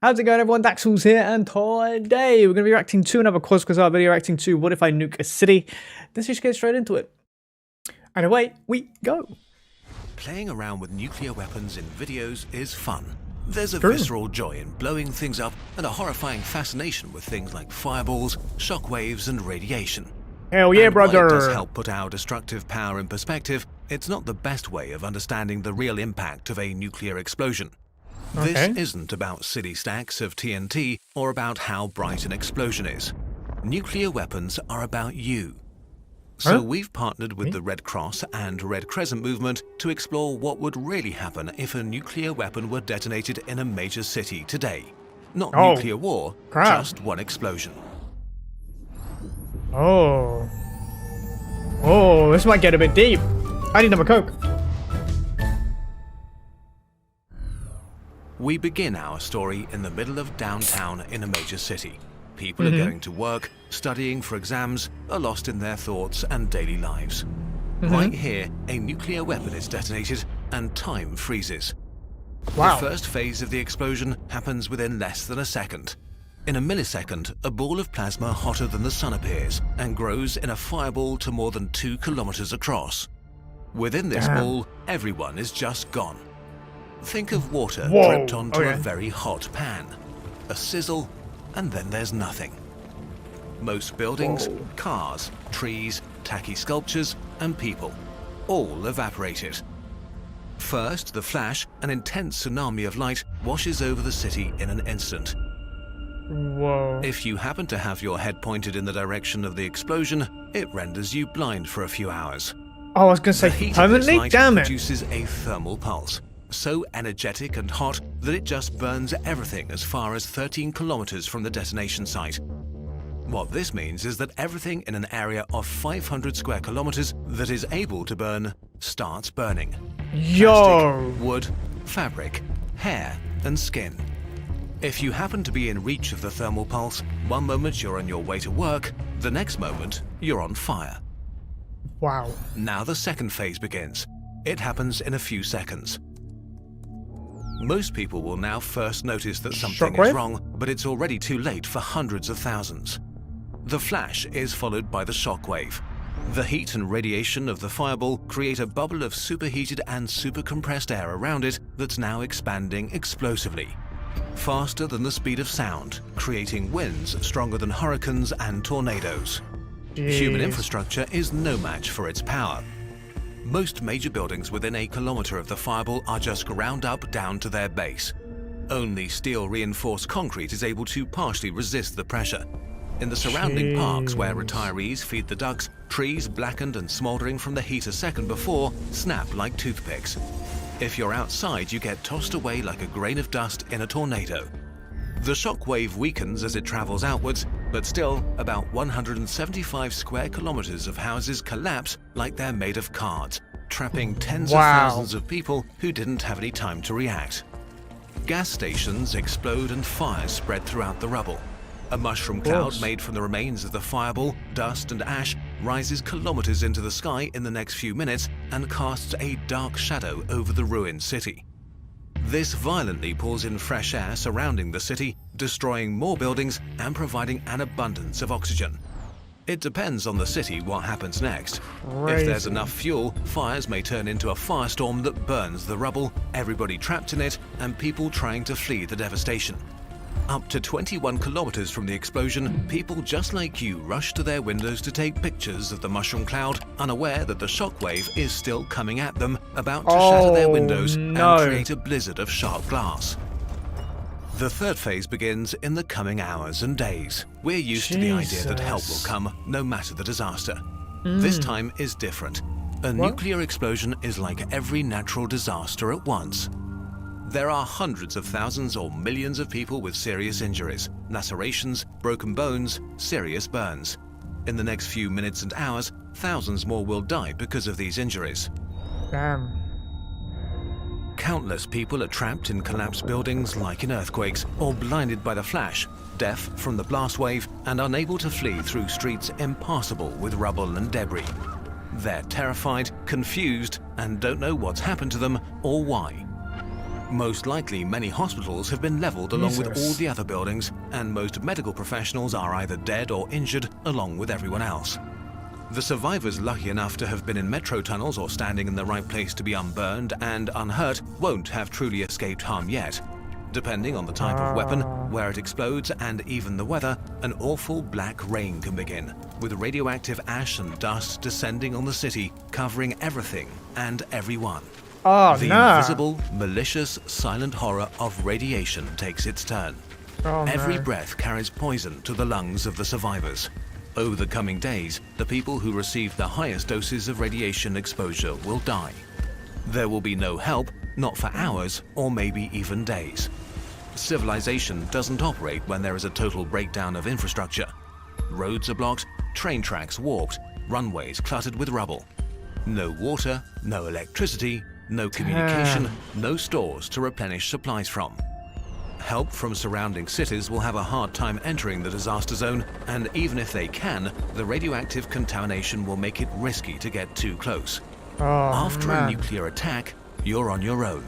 How's it going, everyone? Daxellz here, and today we're going to be reacting to another Quasquazar video, reacting to What If I Nuke a City. Let's just get straight into it. And away we go. Playing around with nuclear weapons in videos is fun. There's a visceral joy in blowing things up and a horrifying fascination with things like fireballs, shockwaves, and radiation. Hell yeah, brother! While it does help put our destructive power in perspective, it's not the best way of understanding the real impact of a nuclear explosion. This isn't about silly stacks of TNT or about how bright an explosion is. Nuclear weapons are about you. So we've partnered with the Red Cross and Red Crescent movement to explore what would really happen if a nuclear weapon were detonated in a major city today. Not nuclear war, just one explosion. Oh, this might get a bit deep. I need another Coke. We begin our story in the middle of downtown in a major city. People are going to work, studying for exams, are lost in their thoughts and daily lives. Right here, a nuclear weapon is detonated and time freezes. The first phase of the explosion happens within less than a second. In a millisecond, a ball of plasma hotter than the sun appears and grows in a fireball to more than 2 kilometers across. Within this ball, everyone is just gone. Think of water dripped onto a very hot pan. A sizzle, and then there's nothing. Most buildings, cars, trees, tacky sculptures, and people, all evaporated. First, the flash, an intense tsunami of light, washes over the city in an instant. If you happen to have your head pointed in the direction of the explosion, it renders you blind for a few hours. Oh, I was going to say permanently? Damn it! Produces a thermal pulse, so energetic and hot that it just burns everything as far as 13 kilometers from the detonation site. What this means is that everything in an area of 500 square kilometers that is able to burn starts burning. Plastic, wood, fabric, hair, and skin. If you happen to be in reach of the thermal pulse, one moment you're on your way to work, the next moment you're on fire. Wow. Now the second phase begins. It happens in a few seconds. Most people will now first notice that something is wrong, but it's already too late for hundreds of thousands. The flash is followed by the shockwave. The heat and radiation of the fireball create a bubble of superheated and supercompressed air around it that's now expanding explosively. Faster than the speed of sound, creating winds stronger than hurricanes and tornadoes. Human infrastructure is no match for its power. Most major buildings within a kilometer of the fireball are just ground up down to their base. Only steel-reinforced concrete is able to partially resist the pressure. In the surrounding parks where retirees feed the ducks, trees blackened and smoldering from the heat a second before snap like toothpicks. If you're outside, you get tossed away like a grain of dust in a tornado. The shockwave weakens as it travels outwards, but still, about 175 square kilometers of houses collapse like they're made of cards, trapping tens of thousands of people who didn't have any time to react. Gas stations explode and fires spread throughout the rubble. A mushroom cloud made from the remains of the fireball, dust and ash rises kilometers into the sky in the next few minutes and casts a dark shadow over the ruined city. This violently pulls in fresh air surrounding the city, destroying more buildings and providing an abundance of oxygen. It depends on the city what happens next. If there's enough fuel, fires may turn into a firestorm that burns the rubble, everybody trapped in it, and people trying to flee the devastation. Up to 21 kilometers from the explosion, people just like you rush to their windows to take pictures of the mushroom cloud, unaware that the shockwave is still coming at them, about to shatter their windows and create a blizzard of sharp glass. The third phase begins in the coming hours and days. We're used to the idea that help will come, no matter the disaster. This time is different. A nuclear explosion is like every natural disaster at once. There are hundreds of thousands or millions of people with serious injuries, lacerations, broken bones, serious burns. In the next few minutes and hours, thousands more will die because of these injuries. Countless people are trapped in collapsed buildings like in earthquakes, or blinded by the flash, deaf from the blast wave, and unable to flee through streets impassable with rubble and debris. They're terrified, confused, and don't know what's happened to them or why. Most likely, many hospitals have been leveled along with all Jesus. the other buildings, and most medical professionals are either dead or injured along with everyone else. The survivors lucky enough to have been in metro tunnels or standing in the right place to be unburned and unhurt won't have truly escaped harm yet. Depending on the type of weapon, where it explodes, and even the weather, an awful black rain can begin, with radioactive ash and dust descending on the city, covering everything and everyone. Oh, The no. invisible, malicious, silent horror of radiation takes its turn. Oh, Every no. breath carries poison to the lungs of the survivors. Over the coming days, the people who received the highest doses of radiation exposure will die. There will be no help, not for hours or maybe even days. Civilization doesn't operate when there is a total breakdown of infrastructure. Roads are blocked, train tracks warped, runways cluttered with rubble. No water, no electricity, no communication, no stores to replenish supplies from. Help from surrounding cities will have a hard time entering the disaster zone, and even if they can, the radioactive contamination will make it risky to get too close. Oh, After a man. nuclear attack, you're on your own.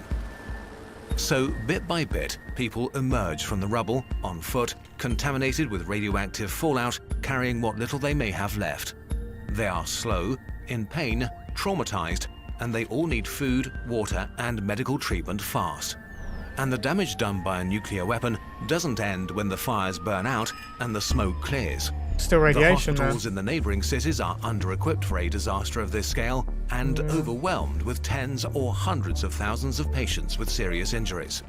So, bit by bit, people emerge from the rubble, on foot, contaminated with radioactive fallout, carrying what little they may have left. They are slow, in pain, traumatized, and they all need food, water, and medical treatment fast. And the damage done by a nuclear weapon doesn't end when the fires burn out and the smoke clears. Still The radiation, man. hospitals in the neighboring cities are under-equipped for a disaster of this scale and overwhelmed with tens or hundreds of thousands of patients with serious injuries.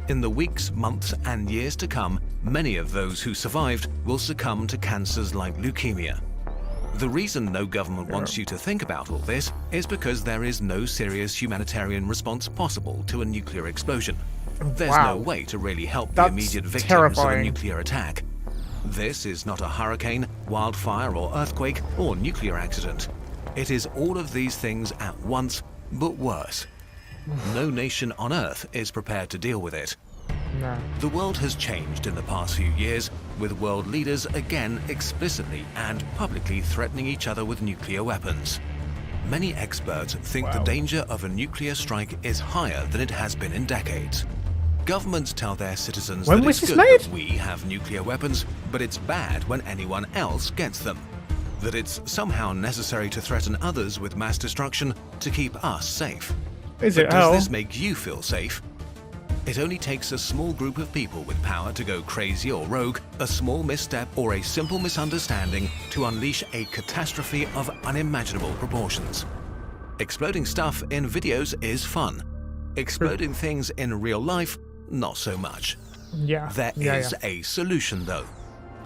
In the weeks, months, and years to come, many of those who survived will succumb to cancers like leukemia. The reason no government wants you to think about all this is because there is no serious humanitarian response possible to a nuclear explosion. There's Wow. no way to really help the That's immediate victims of a terrifying. nuclear attack. This is not a hurricane, wildfire, or earthquake, or nuclear accident. It is all of these things at once, but worse. No nation on Earth is prepared to deal with it. No. The world has changed in the past few years, with world leaders again explicitly and publicly threatening each other with nuclear weapons. Many experts think the danger of a nuclear strike is higher than it has been in decades. Governments tell their citizens When that was it's this good made? that we have nuclear weapons, but it's bad when anyone else gets them. That it's somehow necessary to threaten others with mass destruction to keep us safe. Is But it does hell? this make you feel safe? It only takes a small group of people with power to go crazy or rogue, a small misstep or a simple misunderstanding to unleash a catastrophe of unimaginable proportions. Exploding stuff in videos is fun. Exploding things in real life, not so much. Yeah. There yeah, is a solution though.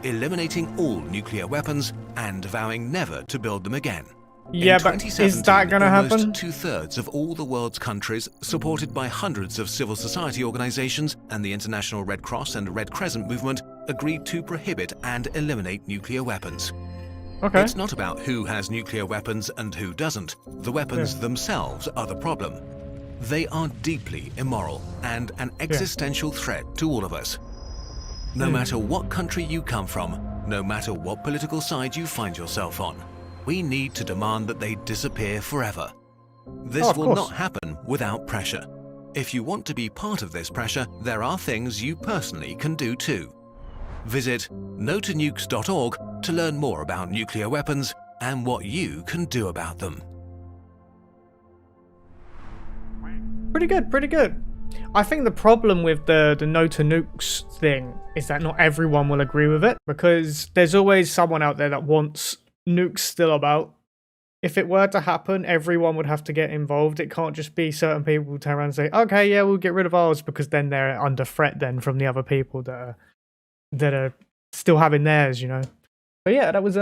Eliminating all nuclear weapons and vowing never to build them again. Yeah, In but is 2017, that gonna almost happen? 2/3 of all the world's countries, supported by hundreds of civil society organizations and the International Red Cross and Red Crescent movement, agreed to prohibit and eliminate nuclear weapons. Okay. It's not about who has nuclear weapons and who doesn't. The weapons themselves are the problem. They are deeply immoral and an existential threat to all of us. No matter what country you come from, no matter what political side you find yourself on, we need to demand that they disappear forever. This of will course. not happen without pressure. If you want to be part of this pressure, there are things you personally can do too. Visit notonukes.org to learn more about nuclear weapons and what you can do about them. Pretty good, pretty good. I think the problem with the no to nukes thing is that not everyone will agree with it, because there's always someone out there that wants nukes still about. If it were to happen, everyone would have to get involved. It can't just be certain people who turn around and say, okay, yeah, we'll get rid of ours, because then they're under threat then from the other people that are still having theirs, you know. But yeah, that was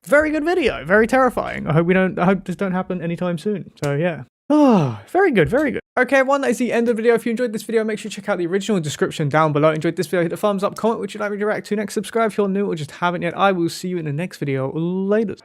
very good video, very terrifying. I hope this don't happen anytime soon. So yeah. Oh, very good, very good. Okay, everyone, that is the end of the video. If you enjoyed this video, make sure you check out the original description down below. Enjoyed this video, hit the thumbs up, comment what you'd like me to react to next, subscribe if you're new or just haven't yet. I will see you in the next video. Later.